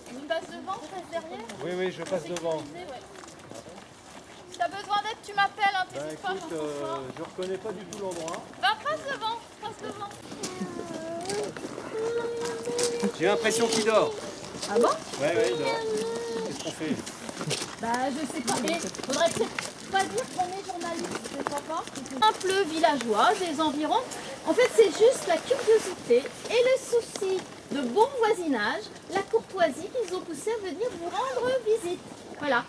Tu passes devant, tu passes derrière? Oui, oui, je passe devant. Ouais. Si t'as besoin d'aide, tu m'appelles, hein, t'hésites pas, Écoute, je reconnais pas du tout l'endroit. Bah passe devant, passe devant. J'ai l'impression qu'il dort. Ah bon? Ouais, ouais, il dort. Qu'est-ce qu'on fait? Bah je sais pas, mais faudrait peut-être pas dire qu'on est journaliste, je crois pas. Simple villageois des environs. En fait, c'est juste la curiosité et le souci de bon voisinage, la courtoisie qui nous ont poussé à venir vous rendre visite. Voilà.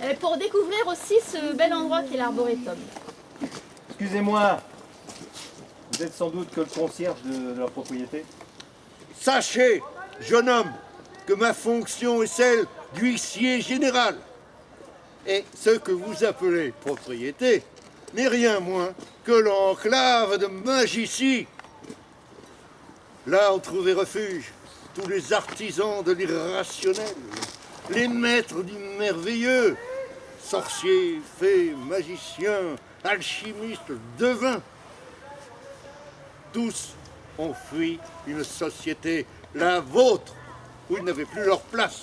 Et pour découvrir aussi ce bel endroit qu'est l'Arboretum. Excusez-moi. Vous êtes sans doute que le concierge de la propriété? Sachez, jeune homme, que ma fonction est celle d'huissier général. Et ce que vous appelez propriété n'est rien moins que l'enclave de Magicie. Là ont trouvé refuge tous les artisans de l'irrationnel, les maîtres du merveilleux, sorciers, fées, magiciens, alchimistes, devins. Tous ont fui une société, la vôtre, où ils n'avaient plus leur place.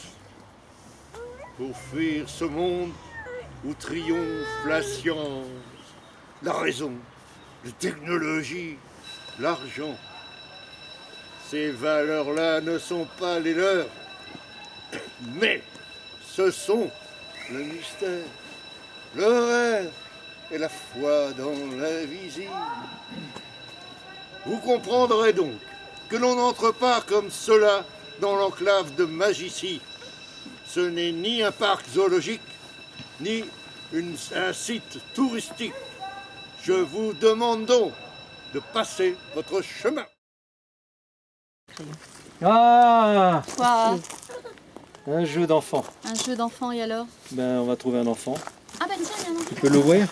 Pour fuir ce monde où triomphe la science, la raison, la technologie, l'argent. Ces valeurs-là ne sont pas les leurs, mais ce sont le mystère, le rêve et la foi dans l'invisible. Vous comprendrez donc que l'on n'entre pas comme cela dans l'enclave de Magicie. Ce n'est ni un parc zoologique, ni un site touristique. Je vous demande donc de passer votre chemin. Ah! Quoi? Un jeu d'enfant. Un jeu d'enfant et alors? Ben, on va trouver un enfant. Ah bah tiens, il y en a un. Tu peux l'ouvrir?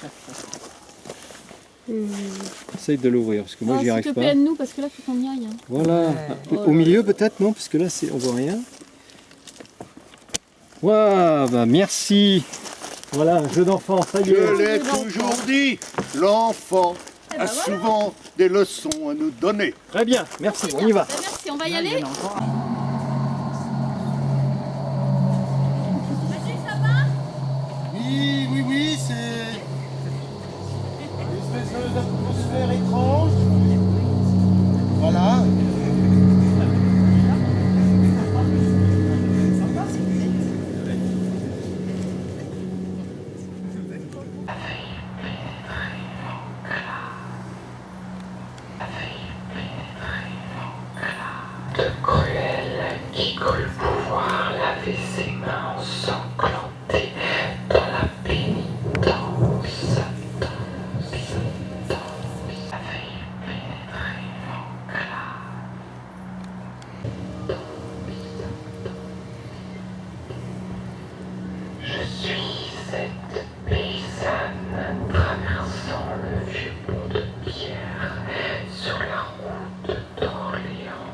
Essaye de l'ouvrir, parce que moi, j'y S'il arrive te pas. plaît, aide-nous, parce que là, il faut qu'on y aille. Hein. Voilà. Au milieu, peut-être, non? Parce que là, on voit rien. Waouh, bah merci. Voilà, un jeu d'enfant, ça y est. Je l'ai toujours dit, l'enfant Eh ben a voilà. souvent des leçons à nous donner. Très bien, merci, on y va. Bah, merci, on va y aller. Mathieu, ça va? Oui, c'est une espèce d'atmosphère étrange. Voilà. Cruel qui crut pouvoir laver ses mains ensanglantées dans la pénitence. Avait pénétré l'enclave. Je suis cette paysanne traversant le vieux pont de pierre sur la route d'Orléans.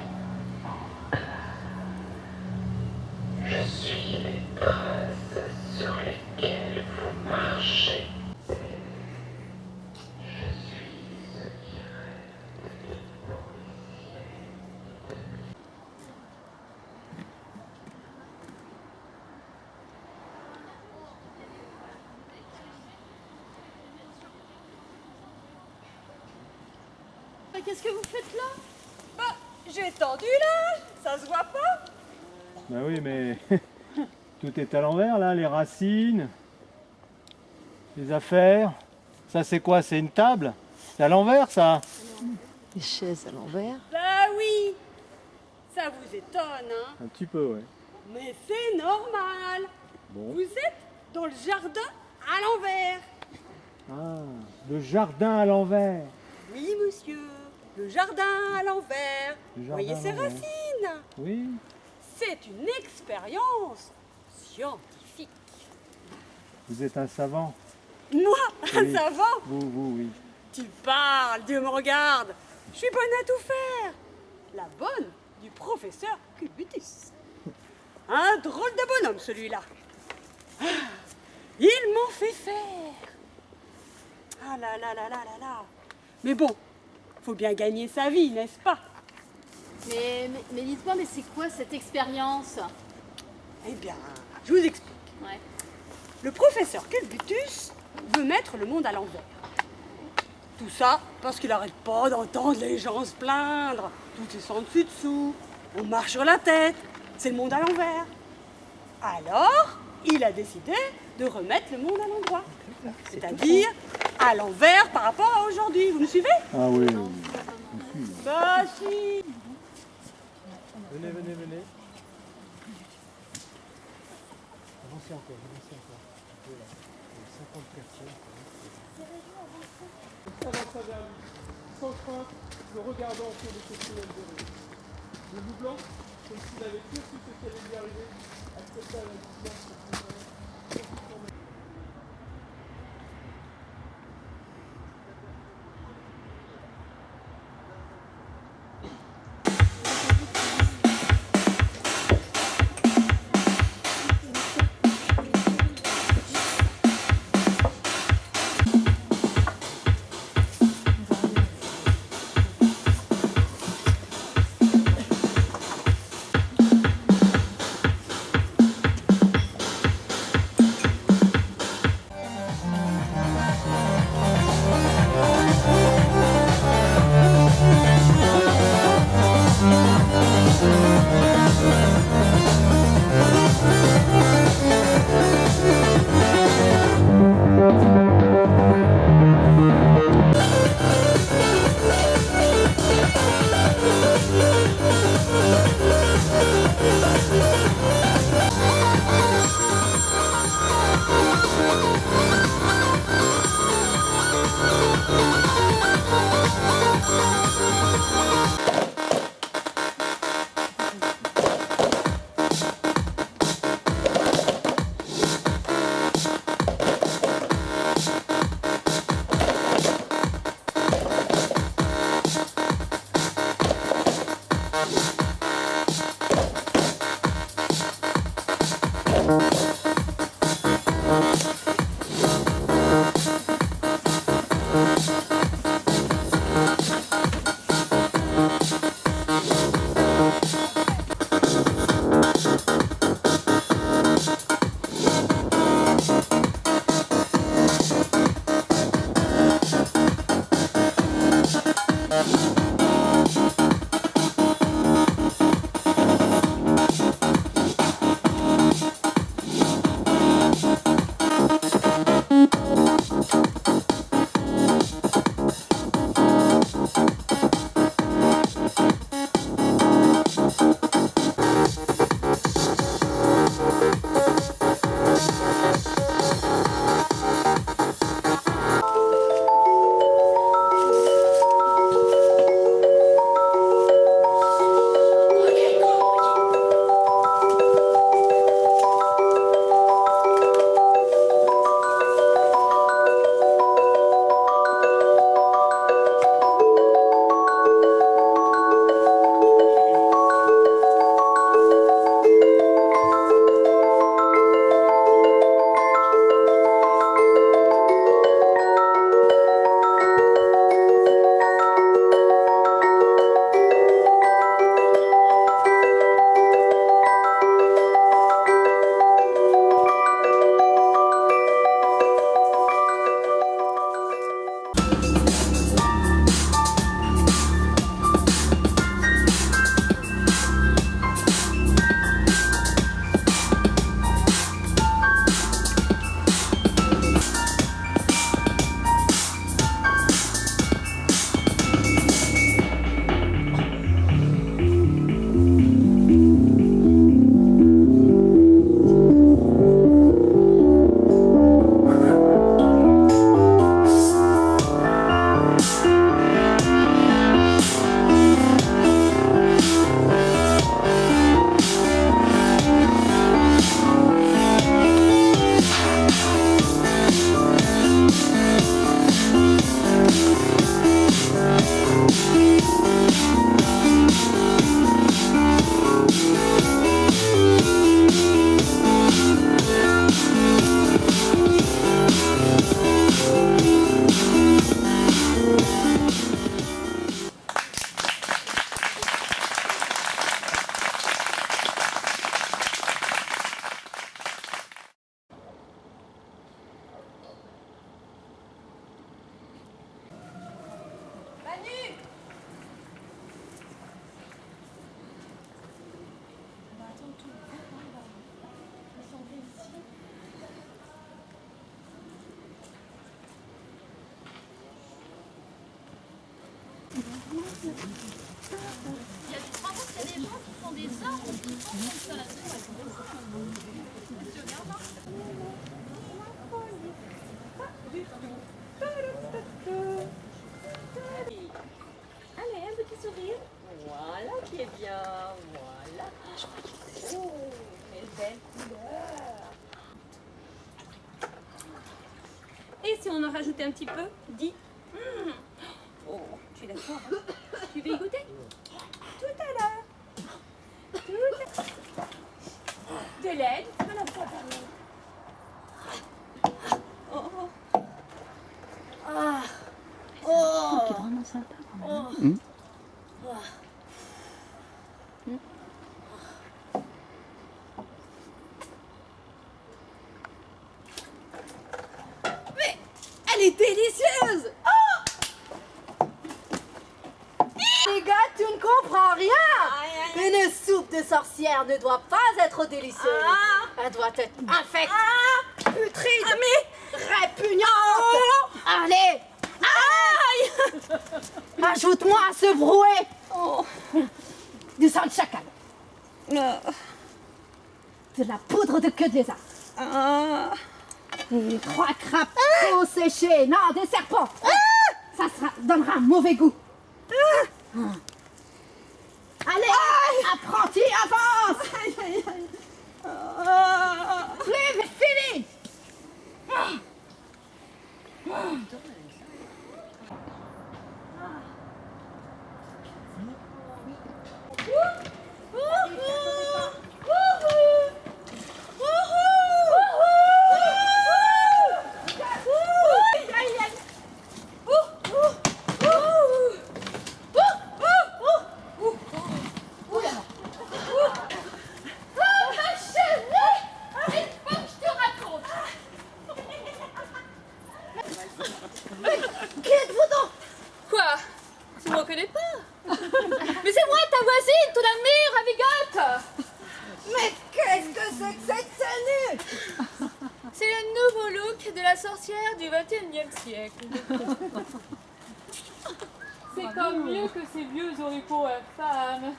Je suis les traces sur lesquelles vous marchez. Je suis ce qui reste de policier. Qu'est-ce que vous faites là? Bah, j'ai tendu là, ça se voit pas? Bah oui, mais tout est à l'envers, là, les racines, les affaires. Ça, c'est quoi? C'est une table? C'est à l'envers, ça? Les chaises à l'envers. Bah oui, ça vous étonne, hein? Un petit peu, ouais. Mais c'est normal. Bon. Vous êtes dans le jardin à l'envers. Ah, le jardin à l'envers. Oui, monsieur, le jardin à l'envers. Le Vous jardin voyez à ces l'envers. racines? Oui. C'est une expérience scientifique. Vous êtes un savant. Moi, un Oui. savant? Vous, oui. Tu parles, Dieu me regarde. Je suis bonne à tout faire. La bonne du professeur Cubitus. Un drôle de bonhomme, celui-là. Ah, ils m'ont fait faire. Ah là là là là là là. Mais bon, faut bien gagner sa vie, n'est-ce pas? Mais dites-moi, mais c'est quoi cette expérience? Eh bien, je vous explique. Ouais. Le professeur Culbutus veut mettre le monde à l'envers. Tout ça parce qu'il n'arrête pas d'entendre les gens se plaindre. Tout est sans dessus-dessous. On marche sur la tête. C'est le monde à l'envers. Alors, il a décidé de remettre le monde à l'endroit. C'est-à-dire à l'envers par rapport à aujourd'hui. Vous me suivez? Ah oui. Bah si. Venez, venez, venez. Avancez encore, avancez encore. Voilà. 50 personnes. Ça va, ça vers lui. Sans crainte, le regardant autour de ce tunnel de rue. Le loup blanc, comme s'il avait tout su ce qui allait lui arriver, accepta la distance pour son Il y a des gens qui font des arbres qui font comme ça là-dessus. Tu regardes là? Allez, un petit sourire. Voilà qui est bien. Voilà. Oh, quelle belle couleur. Et si on en rajoutait un petit peu, dis. Oh, tu es d'accord, hein? Tu veux y goûter? Tout à l'heure. De l'aide à la fois d'amour. Oh. Ah. Oh. C'est vraiment sympa quand même. Mais elle est délicieuse. Les gars, tu ne comprends rien. Une soupe de sorcière ne doit pas être délicieuse. Elle doit être infecte, putride, répugnante. Allez, ajoute-moi à ce brouet du sang de chacal, de la poudre de queue de lézard, et 3 crapauds séchés, non, des serpents. Ça donnera un mauvais goût. Allez, apprenti, avance. Plus vite, fini. Qui êtes-vous donc? Quoi? Tu me reconnais pas? Mais c'est moi, ta voisine, ton amie Ravigote. Mais qu'est-ce que c'est que cette tenue? C'est le nouveau look de la sorcière du 21e siècle. C'est comme mieux que ces vieux oripeaux infâmes.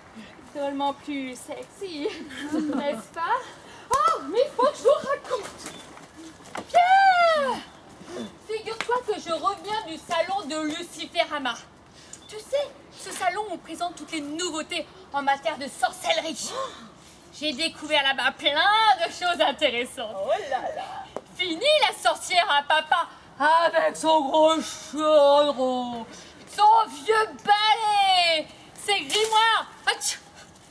Seulement plus sexy, n'est-ce pas? Oh, mais il faut que je vous raconte. Pierre! Figure-toi que je reviens du salon de Luciférama. Tu sais, ce salon où on présente toutes les nouveautés en matière de sorcellerie. J'ai découvert là-bas plein de choses intéressantes. Oh là là! Fini la sorcière à papa avec son gros chaudron, son vieux balai, ses grimoires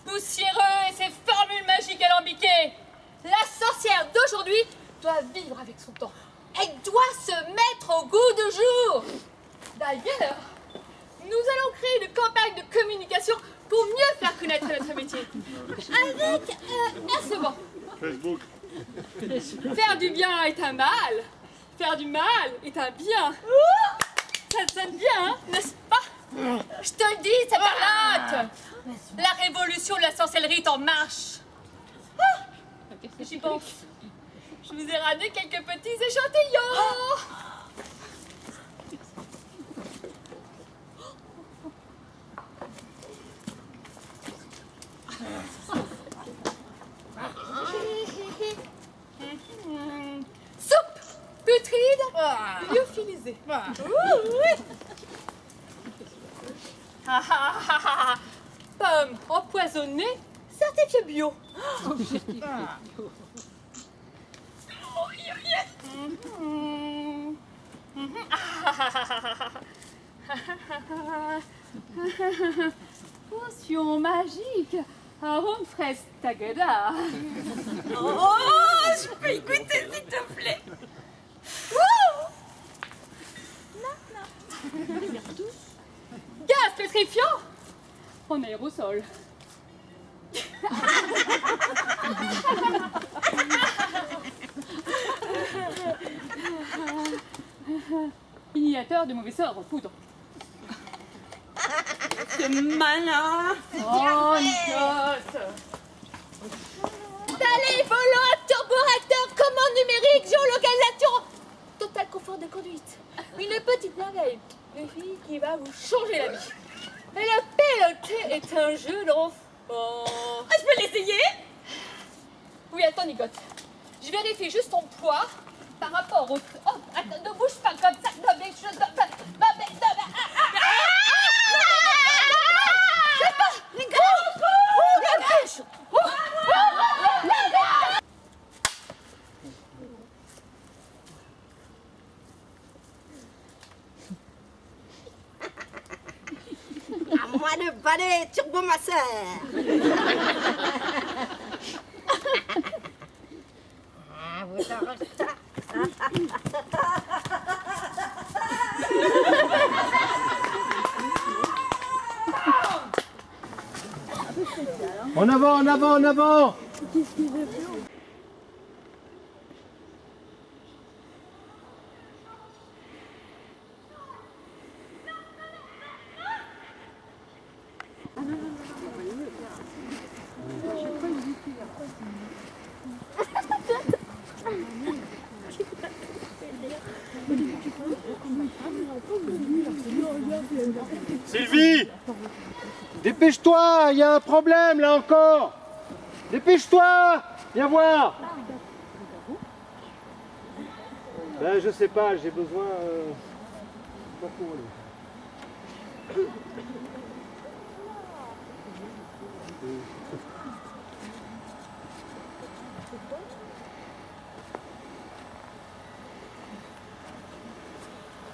poussiéreux et ses formules magiques alambiquées. La sorcière d'aujourd'hui doit vivre avec son temps. Elle doit se mettre au goût du jour. D'ailleurs, nous allons créer une campagne de communication pour mieux faire connaître notre métier. Avec un slogan. Facebook. Faire du bien est un mal. Faire du mal est un bien. Ça sonne bien, hein, n'est-ce pas? Je te le dis, c'est Charlotte. La révolution de la sorcellerie est en marche. J'y pense. Je vous ai ramené quelques petits échantillons. Soupe putride, lyophilisée. Pommes empoisonnées, certifié bio. Potion magique, arôme fraise tagada. Oh, je peux y goûter s'il te plaît. Gaz pétrifiant en aérosol. Initiateur de mauvais sort en poudre. C'est malin. Oh, gosse. D'aller volant à turboréacteur, commande numérique, géolocalisation. Total confort de conduite. Une petite merveille. Une fille qui va vous changer la vie. Et le C'est un jeu d'enfant. Ah, je peux l'essayer? Oui, attends, Nicotte. Je vérifie juste ton poids par rapport au... Oh, attends, ne bouge pas comme ça. Non, mais je... Non, mais... À moi le balai turbomasseur. Ah, vous en En avant, en avant, en avant. Sylvie! Dépêche-toi, il y a un problème là encore! Dépêche-toi! Viens voir! Ben je sais pas, j'ai besoin... pas trop, allez.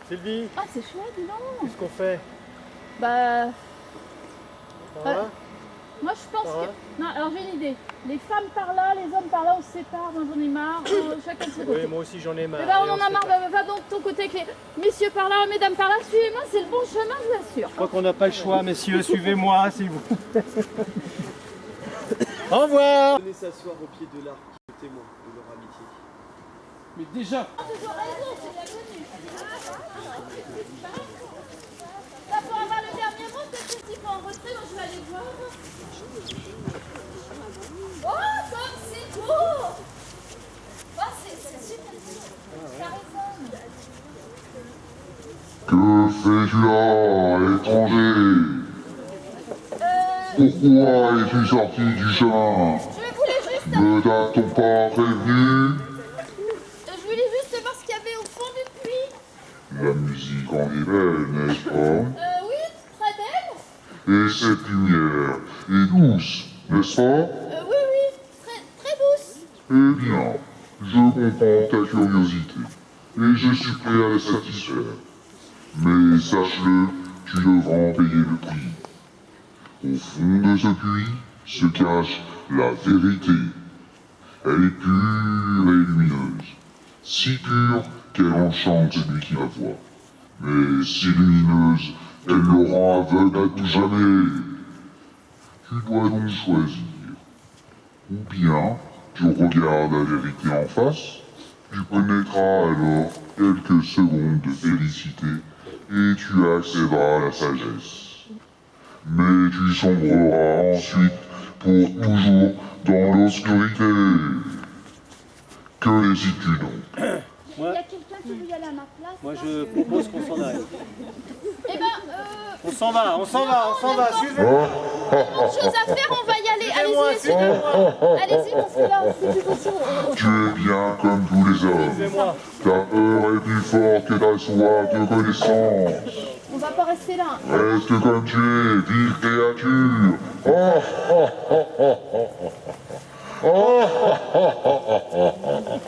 Sylvie, Ah, c'est chouette, dis donc. qu'est-ce qu'on fait? Bah, Ça va? moi je pense Ça va que... Non, alors j'ai une idée. Les femmes par là, les hommes par là, on se sépare, moi j'en ai marre, chacun de son côté. Oui, moi aussi j'en ai marre. Eh ben, on Allez, en a se marre, sépare. va donc de ton côté avec les messieurs par là, mesdames par là, suivez-moi, c'est le bon chemin, je vous assure. Je crois qu'on n'a pas le choix, messieurs, suivez-moi, s'il vous plaît. Au revoir! Venez s'asseoir au pied de l'arbre qui est témoin de leur amitié. Mais déjà, Toujours raison, c'est la venue. Ça pour avoir le dernier mot, peut-être que tu peux en retrait, donc je vais aller voir. Oh, comme c'est beau! Oh, c'est super beau. Ça résonne. Que fais-tu là, étranger? Pourquoi es-tu sorti du chemin? Je voulais juste... Ne t'a-t-on pas prévenu? Je voulais juste voir ce qu'il y avait au fond du puits. La musique en est belle, n'est-ce pas? Oui, très belle. Et cette lumière est douce, n'est-ce pas? Oui, très douce. Eh bien, je comprends ta curiosité, et je suis prêt à la satisfaire. Mais sache-le, tu devras en payer le prix. Au fond de ce puits se cache la vérité. Elle est pure et lumineuse, si pure qu'elle enchante celui qui la voit. Mais si lumineuse, elle le rend aveugle à tout jamais. Tu dois donc choisir. Ou bien, tu regardes la vérité en face, tu connaîtras alors quelques secondes de félicité et tu accéderas à la sagesse. Mais tu sombreras ensuite pour toujours dans l'obscurité. Que décides-tu donc? Il y a quelqu'un qui veut y aller à ma place. moi je propose qu'on s'en aille. Eh ben, On s'en va, suivez-moi. autre chose à faire, on va y aller. Allez-y, messieurs. Allez-y, parce que là, c'est plus possible. Tu es bien comme tous les hommes. Suivez-moi. Ta peur est plus forte que ta soif de connaissance. On va pas rester là. Reste comme tu es, vive créature. Oh, oh, oh, oh, oh, oh. Oh, oh, oh, oh, oh, oh.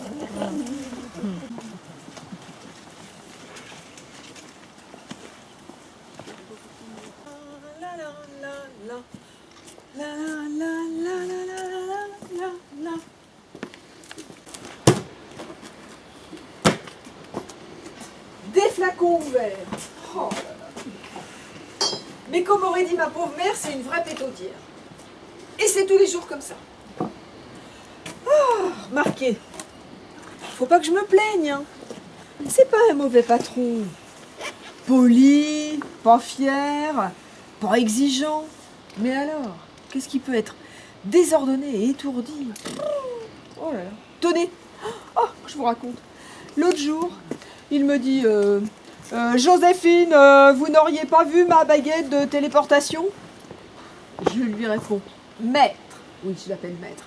Des flacons ouverts. Oh là là. Mais comme aurait dit ma pauvre mère, c'est une vraie pétotière. Et c'est tous les jours comme ça. Oh, remarquez, faut pas que je me plaigne. Hein. C'est pas un mauvais patron. Poli, pas fier, pas exigeant. Mais alors, qu'est-ce qui peut être désordonné et étourdi? Oh là là. Tenez, oh, je vous raconte. L'autre jour, il me dit Joséphine, vous n'auriez pas vu ma baguette de téléportation? Je lui réponds, maître. Oui, je l'appelle maître.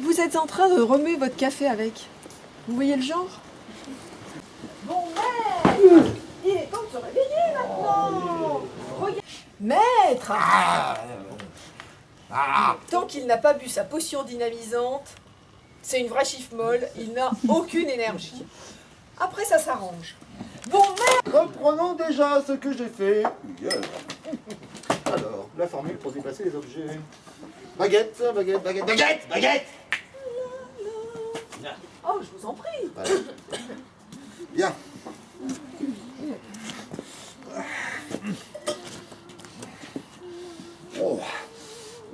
Vous êtes en train de remuer votre café avec. Vous voyez le genre? Bon, maître, il est temps de se réveiller maintenant. Regarde. Maître. Tant qu'il n'a pas bu sa potion dynamisante, c'est une vraie chiffre molle, il n'a aucune énergie. Après, ça s'arrange. Bon, maître. Reprenons déjà ce que j'ai fait hier. Alors, la formule pour déplacer les objets. Baguette, baguette, baguette, baguette, baguette. Oh, je vous en prie. Voilà. Bien. Oh,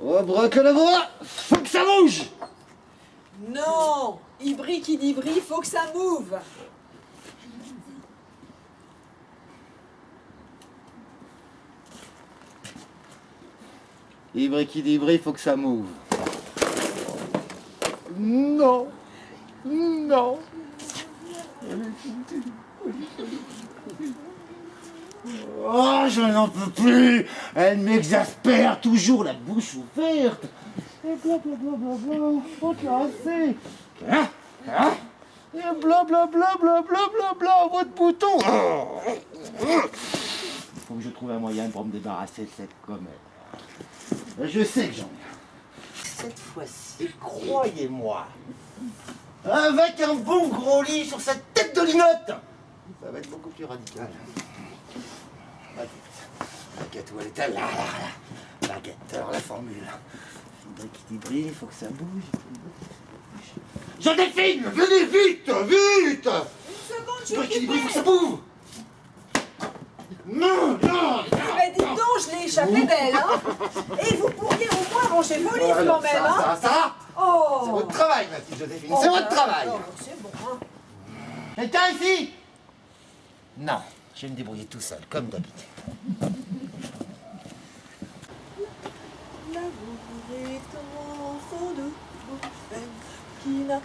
oh bracadabra, faut que ça bouge. Non, Ibri qui dit bri, faut que ça move. Ibri, faut que ça move. Non, non. Oh, je n'en peux plus. Elle m'exaspère, toujours la bouche ouverte. Et blablabla, faut caresser. Hein? Hein? Et blablabla, votre bouton. Faut que je trouve un moyen pour me débarrasser de cette comète. Je sais que j'en ai. Cette fois-ci, croyez-moi, avec un bon gros lit sur cette tête de linotte, ça va être beaucoup plus radical. Baguette, où elle est là, baguette, alors la formule. Qui brille, il faut que ça bouge. Je défile. Venez vite, vite. Une seconde, je Qui suis brille, il faut que ça bouge. Non. Mais dites donc, je l'ai échappé belle, hein. Et vous pourriez au moins ranger vos livres quand même, hein. Ça. Oh. C'est votre travail, ma petite Joséphine, c'est votre travail. C'est bon, hein. Quelqu'un ici? Non, je vais me débrouiller tout seul, comme d'habitude. L'amour est un enfant de peine qui n'a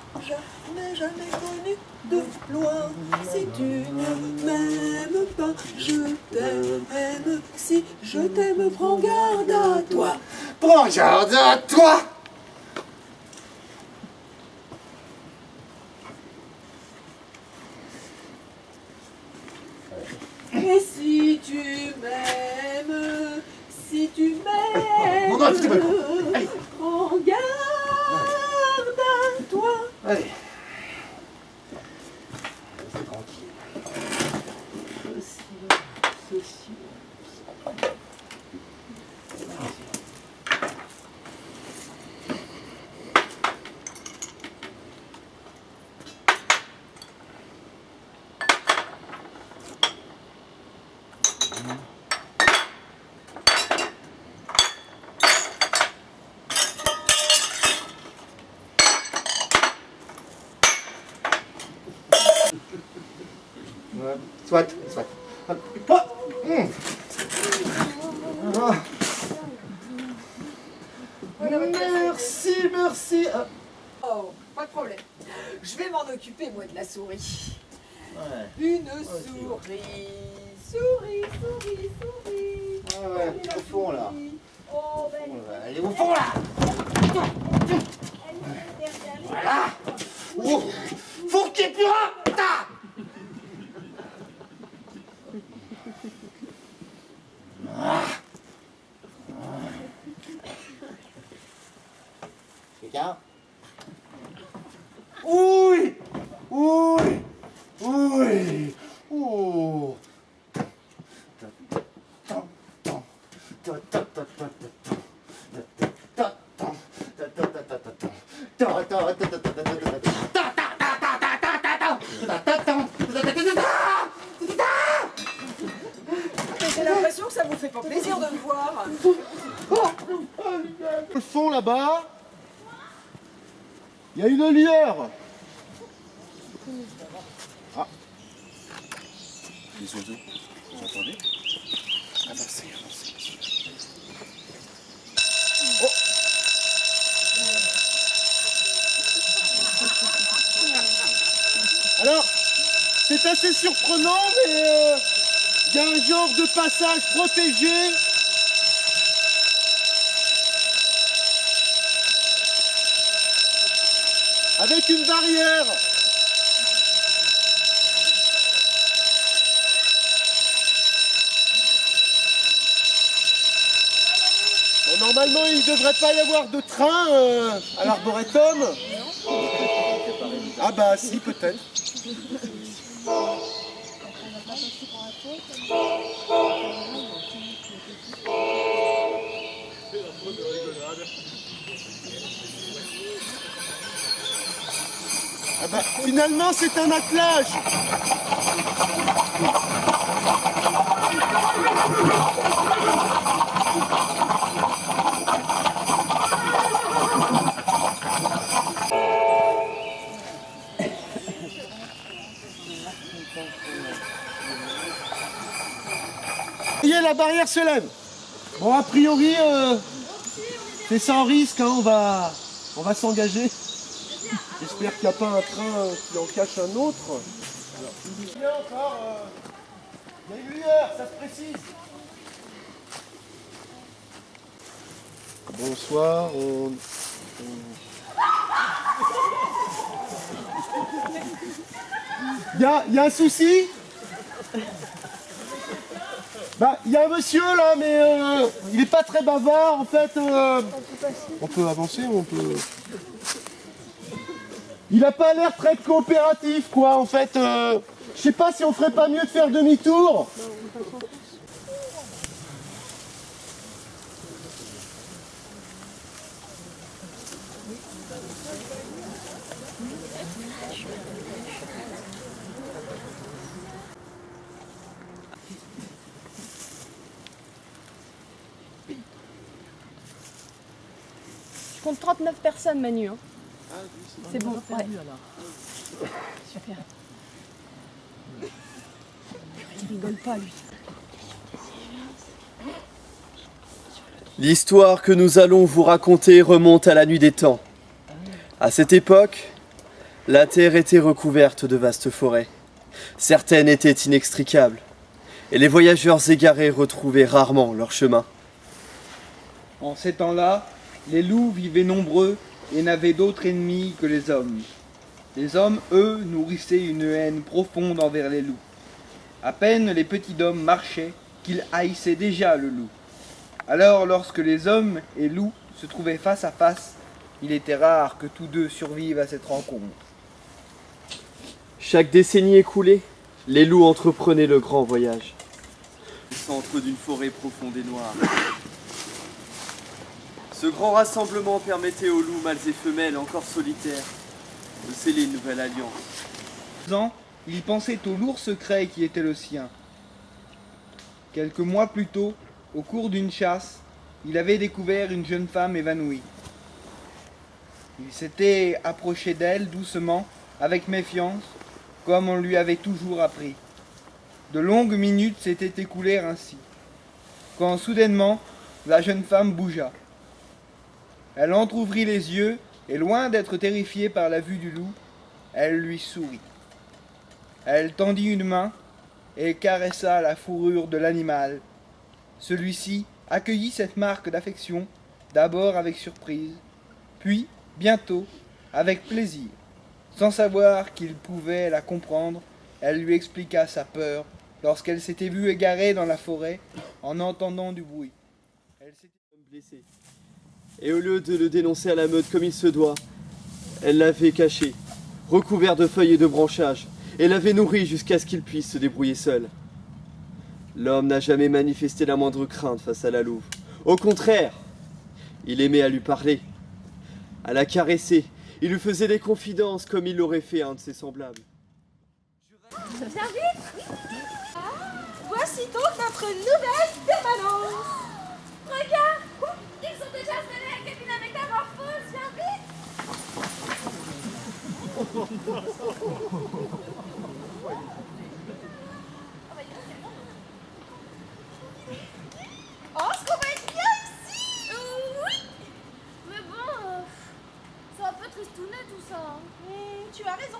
jamais connu de loin. Si tu ne m'aimes pas, je t'aime. Si je t'aime, prends garde à toi. Prends garde à toi. Et si tu m'aimes, Bon, non, écoutez-moi. Allez. prends garde à toi. Allez. C'est tranquille. Ceci. Soit. Merci. Oh, pas de problème. Je vais m'en occuper, moi, de la souris. Ouais. Une souris. Souris. Ouais, au fond là. Oh, ben, Elle est au fond là. Voilà. Oh, faut qu'il y ait plus un. Ta. Quelqu'un? Oui. Oh. j'ai l'impression que ça vous fait pas plaisir de me voir. Le fond là-bas, il y a une lueur. Ah. Les oiseaux, vous entendez? Avancez. Oh. Alors, c'est assez surprenant, mais il y a un genre de passage protégé avec une barrière. Bon, normalement, il ne devrait pas y avoir de train à l'Arboretum. Ah bah si, peut-être. Ah bah, finalement, c'est un attelage. Voyez, la barrière se lève. Bon, a priori, c'est sans risque, hein, on va s'engager. J'espère qu'il n'y a pas un train qui en cache un autre. Bien encore, il y a une lueur, ça se précise. Bonsoir, Il y a un souci? Bah, il y a un monsieur là, mais il n'est pas très bavard en fait. On peut avancer ou on peut... Il a pas l'air très coopératif quoi en fait. Je sais pas si on ferait pas mieux de faire demi-tour. Je compte 39 personnes Manu. Hein. C'est bon, ouais. Super. Il rigole pas, lui. L'histoire que nous allons vous raconter remonte à la nuit des temps. À cette époque, la terre était recouverte de vastes forêts. Certaines étaient inextricables, et les voyageurs égarés retrouvaient rarement leur chemin. En ces temps-là, les loups vivaient nombreux et n'avaient d'autre ennemi que les hommes. Les hommes, eux, nourrissaient une haine profonde envers les loups. À peine les petits hommes marchaient qu'ils haïssaient déjà le loup. Alors, lorsque les hommes et loups se trouvaient face à face, il était rare que tous deux survivent à cette rencontre. Chaque décennie écoulée, les loups entreprenaient le grand voyage. Au centre d'une forêt profonde et noire. Ce grand rassemblement permettait aux loups mâles et femelles encore solitaires de sceller une nouvelle alliance. Il pensait au lourd secret qui était le sien. Quelques mois plus tôt, au cours d'une chasse, il avait découvert une jeune femme évanouie. Il s'était approché d'elle doucement, avec méfiance, comme on lui avait toujours appris. De longues minutes s'étaient écoulées ainsi, quand soudainement, la jeune femme bougea. Elle entr'ouvrit les yeux, et loin d'être terrifiée par la vue du loup, elle lui sourit. Elle tendit une main et caressa la fourrure de l'animal. Celui-ci accueillit cette marque d'affection, d'abord avec surprise, puis, bientôt, avec plaisir. Sans savoir qu'il pouvait la comprendre, elle lui expliqua sa peur lorsqu'elle s'était vue égarée dans la forêt en entendant du bruit. Elle s'était blessée. Et au lieu de le dénoncer à la meute comme il se doit, elle l'avait caché, recouvert de feuilles et de branchages, et l'avait nourri jusqu'à ce qu'il puisse se débrouiller seul. L'homme n'a jamais manifesté la moindre crainte face à la louve. Au contraire, il aimait à lui parler, à la caresser. Il lui faisait des confidences comme il l'aurait fait à un de ses semblables. Service. Voici donc notre nouvelle permanence. Regarde, ils sont déjà installés à Cabine Métamorphose, viens Oh, est-ce qu'on va être bien ici? Oui. Mais bon, c'est un peu tristounet tout ça. Tu as raison.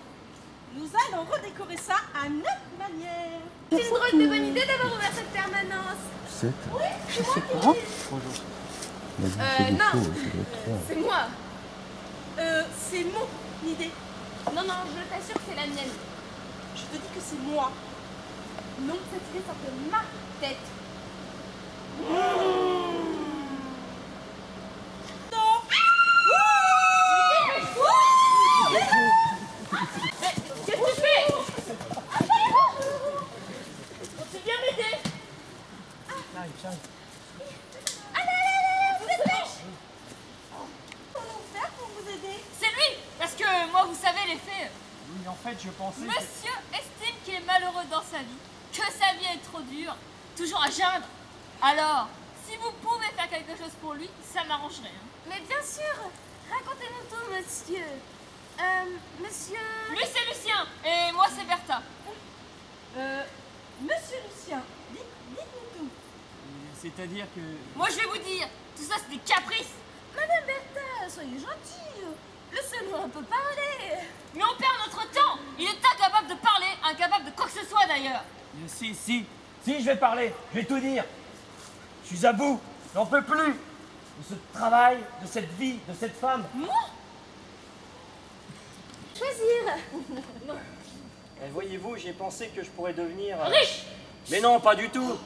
Nous allons redécorer ça à notre manière. C'est une drôle de bonne idée d'avoir ouvert cette permanence. Oui, c'est moi qui l'ai dit. Non, c'est moi. C'est mon. une idée. Non, non, je t'assure que c'est la mienne. Je te dis que c'est moi. Non, cette idée sort de ma tête. Qu'est-ce que tu fais? Tu viens m'aider? Allez, vous êtes riche. Comment faire pour vous aider? C'est lui! Parce que moi, vous savez, les faits. Oui, en fait, je pensais... Monsieur estime qu'il est malheureux dans sa vie, que sa vie est trop dure, toujours à geindre. Alors, si vous pouvez faire quelque chose pour lui, ça m'arrangerait. Hein. Mais bien sûr. Racontez-nous tout, monsieur. Monsieur... Lui, c'est Lucien, et moi, c'est Bertha. Monsieur Lucien, dites-nous tout. C'est-à-dire que... Moi, je vais vous dire, tout ça, c'est des caprices. Madame Bertha, soyez gentille. Laissez-nous un peu parler. Mais on perd notre temps. Il est incapable de parler, incapable de quoi que ce soit, d'ailleurs. Si, je vais parler, je vais tout dire. Je suis à bout, j'en peux plus. De ce travail, de cette vie, de cette femme. Moi? Choisir. Non. Voyez-vous, j'ai pensé que je pourrais devenir... Riche. Mais non, pas du tout.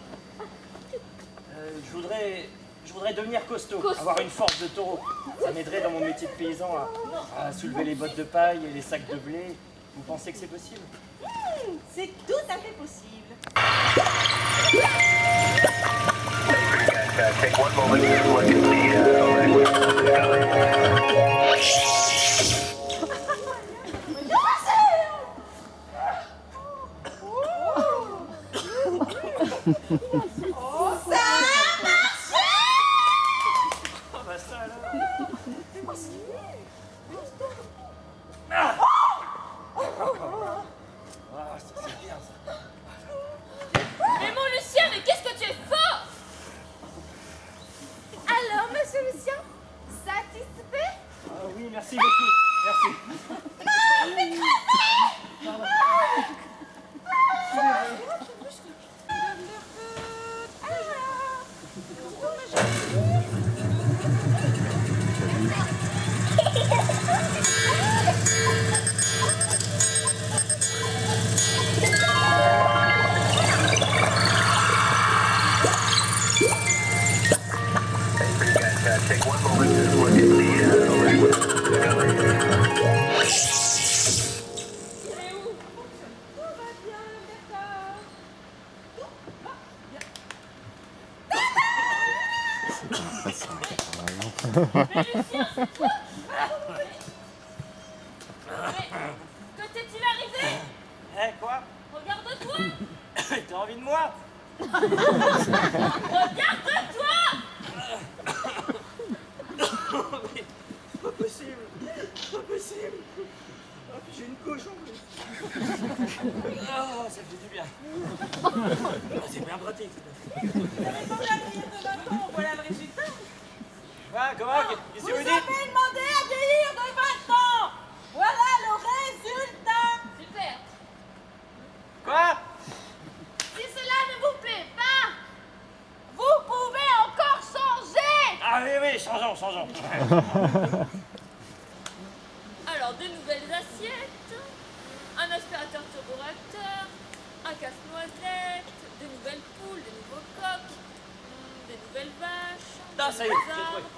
Je voudrais devenir costaud, avoir une force de taureau. Ça m'aiderait dans mon métier de paysan à soulever les bottes de paille et les sacs de blé. Vous pensez que c'est possible? C'est tout à fait possible. Take one moment to look at Oh, ça a marché! Ah bah ça alors. Ah, ça c'est bien ça. Mais mon Lucien, mais qu'est-ce que tu es fort! Alors, monsieur Lucien, satisfait? Ah oui, merci beaucoup. Merci. Non, mais take one moment to look at the Mais Lucien, c'est toi! Mais que t'est-il arrivé? Eh quoi? Regarde-toi! T'as envie de moi? Regarde-toi! Pas possible! Pas possible! Oh, puis j'ai une couche en plus! Oh, ça fait du bien! Oh, c'est bien pratique! voilà le résultat. Ah, comment? Qu'est-ce que vous Vous dites? avez demandé à vieillir de 20 ans. Voilà le résultat. Super! Quoi? Si cela ne vous plaît pas, vous pouvez encore changer. Ah oui, changeons. Alors, de nouvelles assiettes, un aspirateur turboréacteur, un casse-noisette, de nouvelles poules, de nouveaux coqs, des nouvelles vaches, Ah, des ça y est, nouveaux j'ai trouvé. arbres,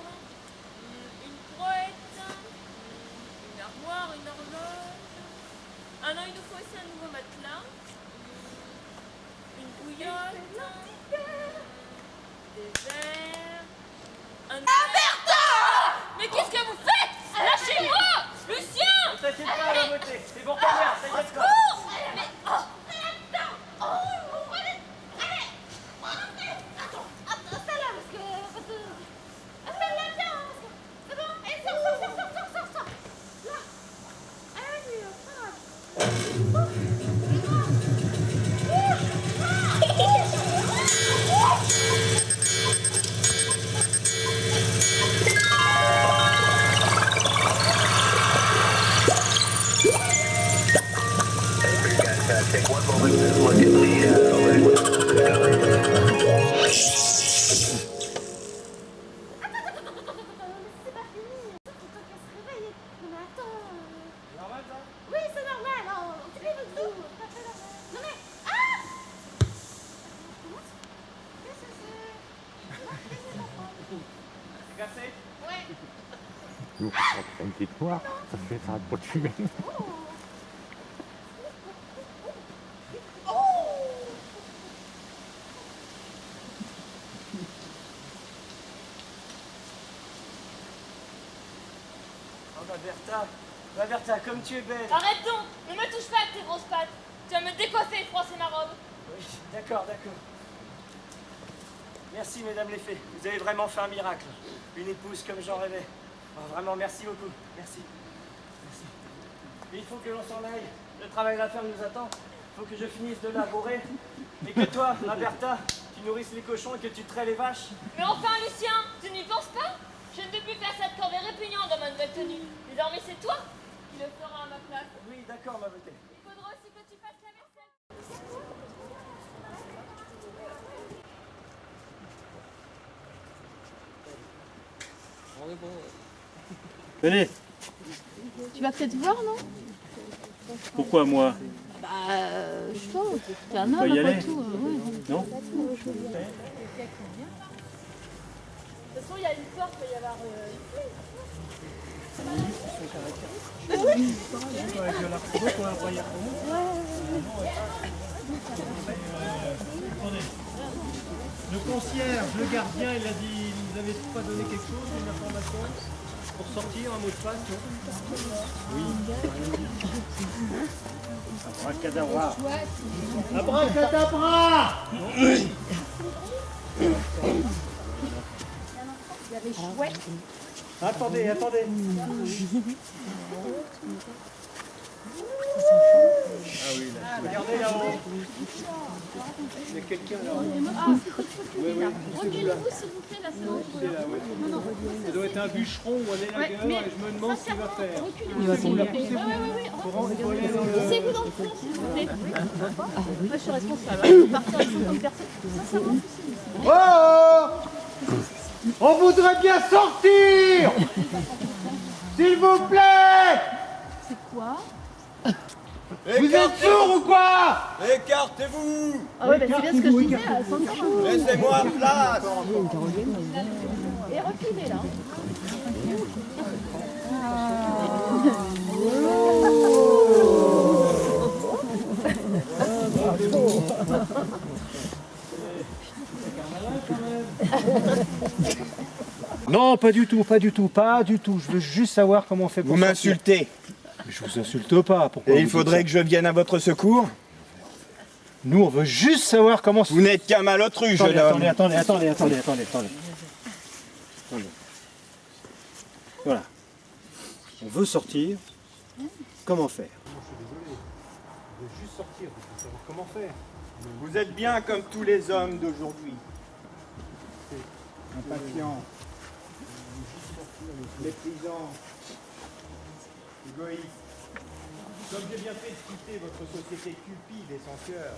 une brouette, une armoire, une horloge. Ah non, il nous faut aussi un nouveau matelas, une bouillotte, des verres, un... Mais qu'est-ce que vous faites? Lâchez-moi! Lucien! Ne t'inquiète pas, la beauté, c'est bon, combien? Ça y est, quoi? Mais... take one moment to look at côté de toi, ça va pas te fumer. Ma Bertha, comme tu es belle. Arrête donc, ne me touche pas avec tes grosses pattes. Tu vas me décoiffer et froisser ma robe. Oui, d'accord. Merci, mesdames les fées. Vous avez vraiment fait un miracle. Une épouse comme j'en rêvais. Oh, vraiment, merci beaucoup. Merci. Mais il faut que l'on s'en aille. Le travail à faire nous attend. Il faut que je finisse de labourer. Et que toi, ma Bertha, tu nourrisses les cochons et que tu traies les vaches. Mais enfin, Lucien, tu n'y penses pas? Je ne peux plus faire cette corvée répugnante dans ma nouvelle tenue. Désormais, c'est toi qui le feras à ma place. Oui, d'accord, ma beauté. Il faudra aussi que tu fasses la vaisselle. Venez. Tu vas peut-être voir, non? Pourquoi moi? Bah, je sais pas. T'es un On peut homme y après aller tout. Ouais. Non? De toute façon, il y a une porte, il va y avoir. Le concierge, le gardien, il a dit, il nous avait pas donné quelque chose, une information pour sortir, un mot de passe, non? Oui. Abracadabra. Abracadabra! Il y avait chouette. Attendez. Ah oui, là. Regardez là-haut. Il y a quelqu'un là-haut. Oui. Reculez-vous, s'il vous plaît, là, c'est bon. Ça doit être un bûcheron ou un élagueur et je me demande ce qu'il va faire. Il va tomber. Poussez-vous dans le fond, s'il vous plaît. Moi, je suis responsable. Il faut partir avec 50 personnes. Sincèrement, Oh! On voudrait bien sortir! S'il vous plaît! C'est quoi? Vous êtes sourds ou quoi? Écartez-vous! Ah ouais, bah c'est bien ce que je disais à 50. Laissez-moi place! Et reculez là. Non, pas du tout. Je veux juste savoir comment on fait pour Vous sortir. m'insultez. Mais je vous insulte pas. Pourquoi Et il vous faudrait dites que je vienne à votre secours? Nous, on veut juste savoir comment... Vous n'êtes qu'un malotru, jeune homme. Attendez. Voilà. On veut sortir. Comment faire? Je suis désolé. On veut juste sortir. On veut savoir comment faire. Vous êtes bien comme tous les hommes d'aujourd'hui. Impatients, méprisants, égoïstes. Comme j'ai bien fait de quitter votre société cupide et sans cœur,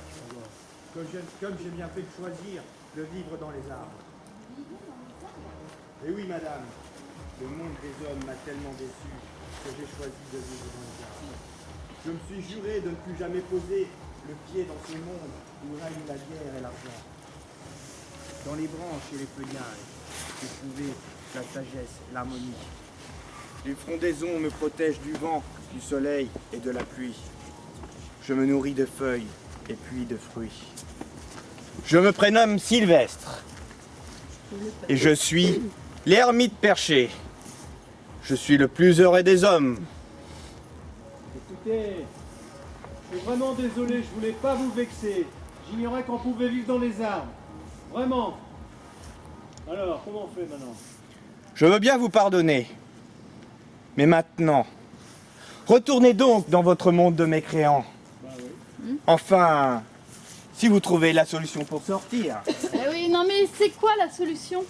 comme j'ai bien fait de choisir de vivre dans les arbres. Et oui, madame, le monde des hommes m'a tellement déçu que j'ai choisi de vivre dans les arbres. Je me suis juré de ne plus jamais poser le pied dans ce monde où règne la guerre et l'argent. Dans les branches et les feuillages, j'ai trouvé la sagesse et l'harmonie. Les frondaisons me protègent du vent, du soleil et de la pluie. Je me nourris de feuilles et puis de fruits. Je me prénomme Sylvestre et je suis l'ermite perché. Je suis le plus heureux des hommes. Écoutez, je suis vraiment désolé, je voulais pas vous vexer. J'ignorais qu'on pouvait vivre dans les arbres. Vraiment. Alors, comment on fait maintenant? Je veux bien vous pardonner. Mais maintenant, retournez donc dans votre monde de mécréants. Enfin, si vous trouvez la solution pour sortir. Eh oui, non mais c'est quoi la solution?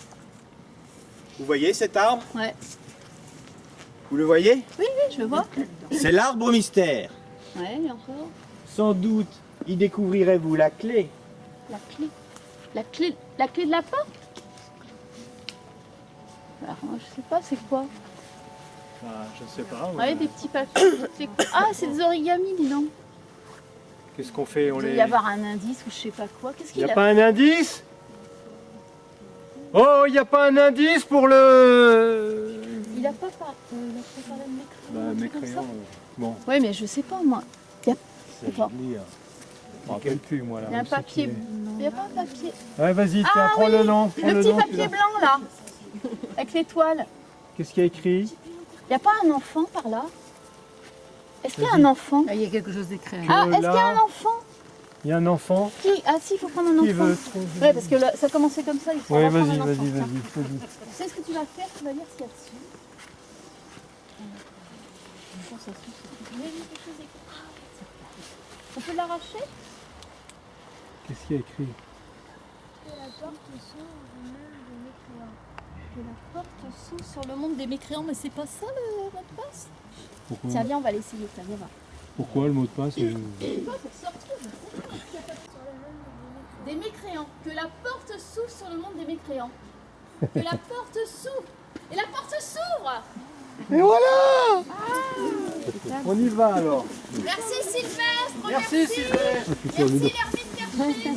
Vous voyez cet arbre? Ouais. Vous le voyez? Oui, je le vois. C'est l'arbre mystère. Ouais, et encore. Sans doute, y découvrirez-vous la clé. La clé. La clé de la porte? Alors moi je sais pas, c'est quoi? Je sais pas. Ouais, des petits papiers. C'est quoi? Ah, c'est des origamis, dis donc. Qu'est-ce qu'on fait? Il doit y avoir un indice ou je sais pas quoi. Qu'est-ce Il qu'il n'y a a pas un indice? Oh, il n'y a pas un indice pour le... Il a pas préparé le mécréant. Bah, mes crayons, bon. Oui, mais je sais pas moi. Il y a... C'est Attends. joli. Je me rappelle plus, moi, là. Il y a un où c'est papier. qu'il est. Il n'y a pas un papier. Ouais, vas-y, tiens, Ah prends oui, le nom. Prends le le petit nom, papier celui-là. blanc là, avec l'étoile. Qu'est-ce qu'il y a écrit? Il n'y a pas un enfant par là? Est-ce qu'il y a un enfant? Il y a quelque chose d'écrit. Ah, est-ce qu'il y a un enfant? Il y a un enfant. Ah si, il faut prendre un enfant. Qui veut Ouais, parce que là, ça commençait comme ça, il faut Ouais, prendre vas-y, un enfant. vas-y, Tiens. vas-y. Tu sais ce que tu vas faire? Tu vas lire ce qu'il y a dessus. On peut l'arracher? Qu'est-ce qu'il y a écrit? Que la porte s'ouvre au monde des mécréants. Que la porte s'ouvre sur le monde des mécréants, mais c'est pas ça le mot de passe? Pourquoi? Tiens, viens, on va l'essayer, tiens, viens voir. Pourquoi le mot de passe? Des mécréants. Que la porte s'ouvre sur le monde des mécréants. Que la porte s'ouvre. Et la porte s'ouvre. Et voilà! On y va alors. Merci Sylvestre. Merci, Sylvestre. Merci l'ermite Perché.